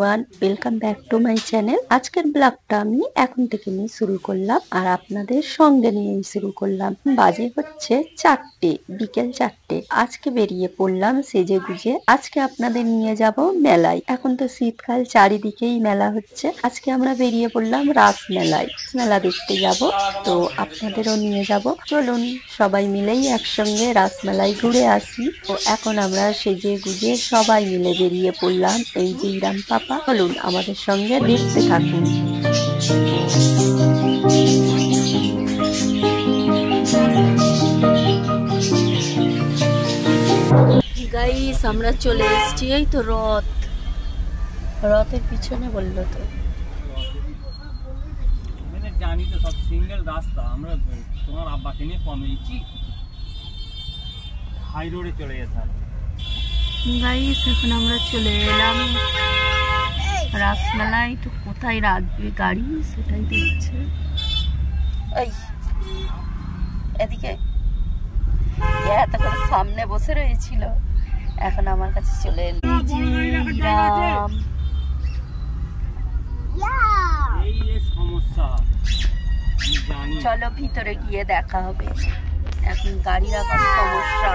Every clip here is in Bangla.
Everyone, welcome back to my channel. আজকের ব্লগটা আমি এখন থেকে নিয়ে শুরু করলাম আর আপনাদের সঙ্গে নিয়েই শুরু করলাম। বাজে হচ্ছে 4টে, বিকেল 4টে। আজকে বেরিয়ে পড়লাম সেজে গুজে। আজকে আপনাদের নিয়ে যাব মেলায়। এখন তো শীতকাল, চারিদিকেই মেলা হচ্ছে। আজকে আমরা বেরিয়ে পড়লাম রাস মেলায়, মেলা দেখতে যাব। তো আপনাদেরও নিয়ে যাব। চলুন সবাই মিলেই একসঙ্গে রাস মেলায় ঘুরে আসি। তো এখন আমরা সেজে গুজে সবাই মিলে বেরিয়ে পড়লাম। এই যে ইরাম পাপা, চলুন আমাদের সঙ্গে দেখতে থাকুন। গাইস, আমরা চলে এসেছি। এই তো রথের পিছনে বললো তো। জানি তো সব সিঙ্গেল রাস্তা। আমরা তোমার আব্বাকে নিয়ে কমেছি, হাই রোডে চলে যেতাম। গাইস, এখন আমরা চলে এলাম রাসমেলায়। তো কোথায় রাখবে গাড়ি সেটাই দেখছে। এই এদিকে এতক্ষণ সামনে বসে রয়েছিল, এখন আমার কাছে চলে এলো। চলো ভিতরে গিয়ে দেখা হবে। এখন গাড়ি রাখার সমস্যা।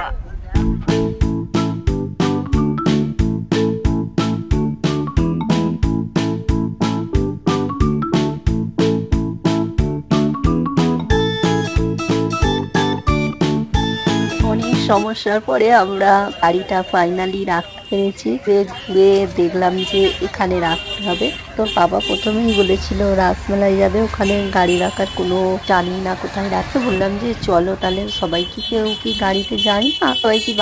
সমস্যার পরে আমরা গাড়িটা ফাইনালি রাখতে পেরেছি। ঘুরে দেখলাম যে এখানে রাখতে হবে। তো বাবা প্রথমেই বলেছিল রাসমেলায় যাবে, ওখানে গাড়ি রাখার কোনো জানি না কোথায় রাখতে। বললাম যে চলো তাহলে, সবাই কি কেউ কি গাড়িতে যায় না, সবাই কি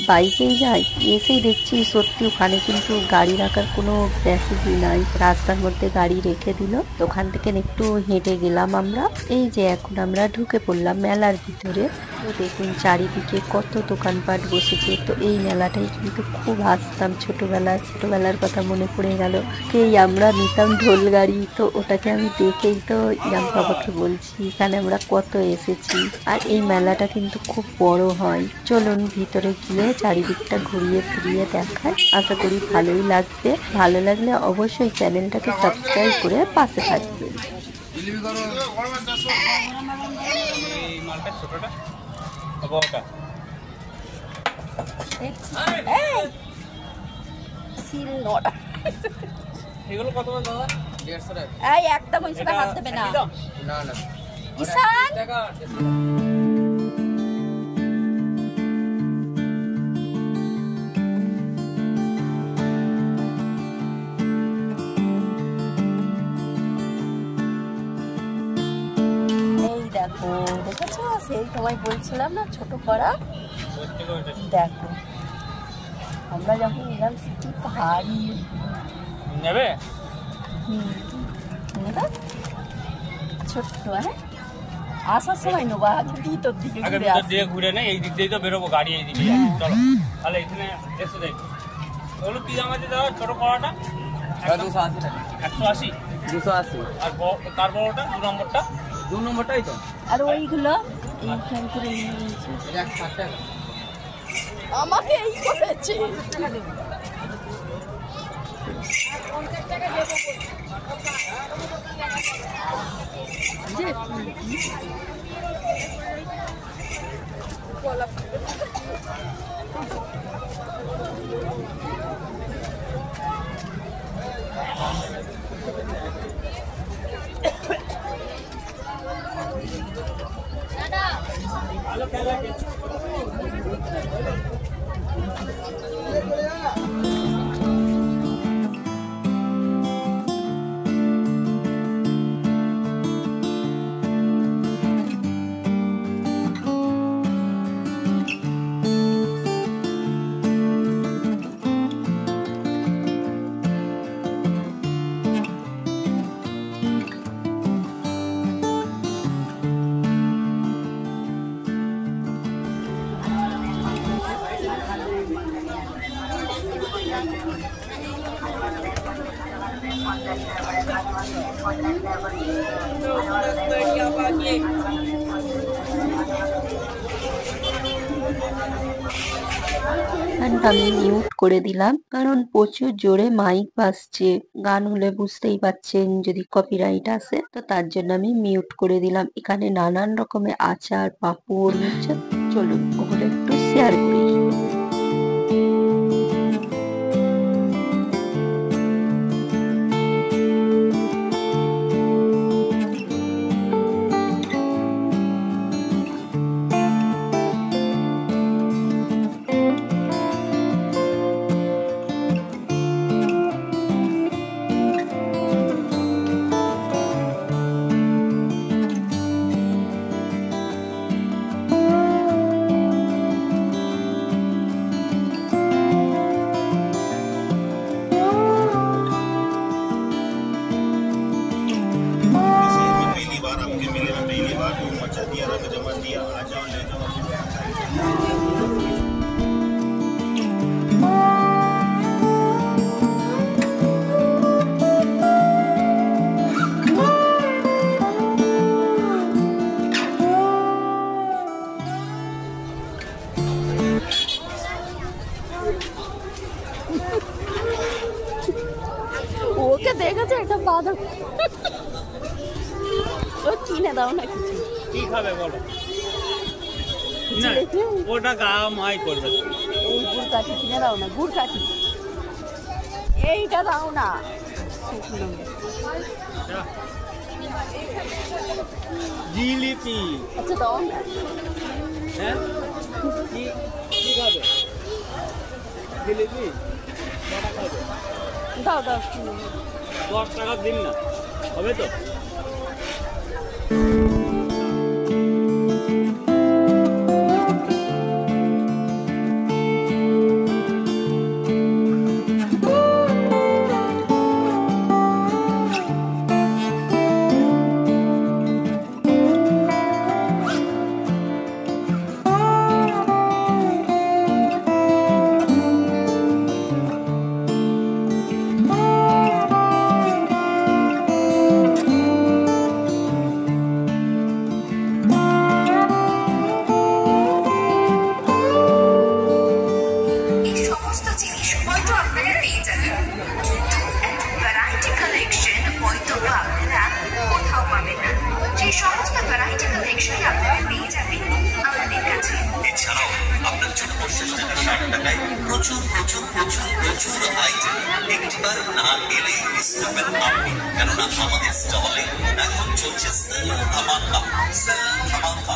বাইকেই যায়। এসেই দেখছি সত্যি ওখানে কিন্তু গাড়ি রাখার কোনো প্যাসেজই নাই, রাস্তার মধ্যে গাড়ি রেখে দিল। ওখান থেকে একটু হেঁটে গেলাম আমরা। এই যে এখন আমরা ঢুকে পড়লাম মেলার ভিতরে। তো দেখুন চারিদিকে কত দোকানপাট বসেছে। তো এই মেলাটাই কিন্তু খুব আসতাম ছোটবেলার কথা মনে পড়ে গেল। এই আমরা নিতাম ঢোল গাড়ি, তো ওটাকে আমি দেখেই তো ইরাম বাবাকে বলছি এখানে আমরা কত এসেছি। আর এই মেলাটা কিন্তু খুব বড় হয়। চলুন ভিতরে গিয়ে চারিদিকটা ঘুরিয়ে ফিরিয়ে দেখায়। আশা করি ভালোই লাগবে। ভালো লাগলে অবশ্যই চ্যানেলটাকে সাবস্ক্রাইব করে পাশে থাকবেন। এগুলো কত দাদা? 150 টাকা। এই একদম ওই সময় হাত দেবে না। না না ঈশান টাকা। এই দেখো, দেখেছো সেই সময় বলছিলাম না ছোট করা। দেখো আমরা যখন এলাম সিটি পাহাড়ি নেবে। ছোট্ট, হ্যাঁ আসার সময় নেবো। ভিতর দিকে ঘুরে নেই, এই দিক দিয়ে তো বেরোবো, গাড়ি এই দিকে। চলো তাহলে এখানে এসে দেখো। ওগুলো কি দাম আছে দাদা? ছোট কড়াটা 280 টাকা। 180 280। আর তার বড়টা 2 নম্বরটা? 2 নম্বরটাই তো। আর ওইগুলো এইখান করে 160 টাকা। আমাকে এই করেছে। গানটা আমি মিউট করে দিলাম, কারণ প্রচুর জোরে মাইক বাজছে। গান হলে বুঝতেই পারছেন যদি কপিরাইট আসে, তো তার জন্য আমি মিউট করে দিলাম। এখানে নানান রকমের আচার, পাঁপড়, মিক্সচার, চলুন ওগুলো একটু শেয়ার করি। ওকে দেখেছে একটা বাধা, ও কিনে দাও না কিছু। কি খাবে বলো? না ওটা গা মাই করবে। এই গুড় কাঠি কিনে দাও না, গুড় কাঠি এইটা দাও না। জিলিপি। আচ্ছা দাও না। হ্যাঁ কি কি খাবে? জিলিপি কটা খাবে? দাও দাও। 10 টাকা দিন না, হবে তো? প্রচুর প্রচুর প্রচুর প্রচুর আইটেম একটিবার না এলে ইসলামের আপনি, কেননা আমাদের স্টলে এখন চলছে সেল ধামাকা। সেল ধামাকা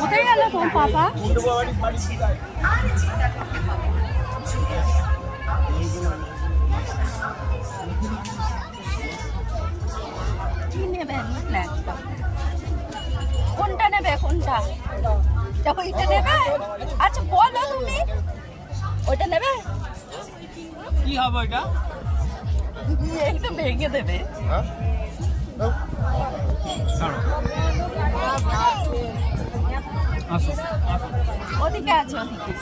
কোথায় গেল তোর পাপা? কি নেবে? কোনটা নেবে? কোনটা ওইটা নেবে? আচ্ছা বলো তুমি, ওইটা নেবে? কি হবে ওইটা? একদম ভেঙে দেবে। ওদিকে আছে, ওদিকে।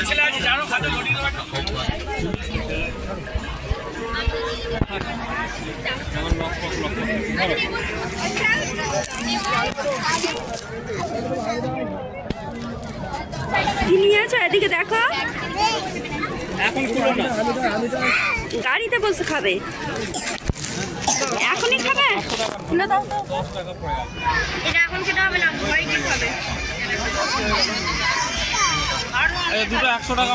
ছেলে আছে জানো খাতে বডি কি নিয়ে আছো এদিকে দেখো এখন খুলো না গাড়িতে বসে খাবে এখনই খাবে খুলে দাও তো 10 টাকা পড়ে গেল এটা এখন খেতে হবে না ঘরে গিয়ে খাবে এই দুটো 100 টাকা